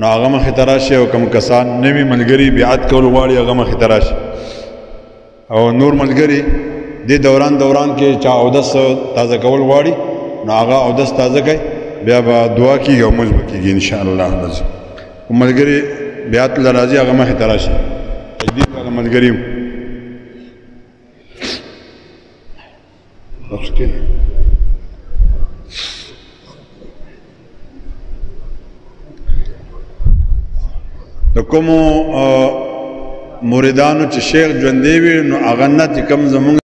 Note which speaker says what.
Speaker 1: نو هغه مخې ته راشي او کوم کسان نوي ملګري بیعت کول غواړي هغه مخې ته راشي او نور ملګري دې دوران کې چا اودس تازه کول غواړي نو هغه اودس تازه کوي بیا به دعا کېږي او مونځ به کېږي انشاءالله العظیم ملګري بیعت له راځي هغه مخې ته راشي تجدید والا ملګري د کومو مریدانو چې شیخ ژوندی وي نو هغه نه چې کوم زمونږ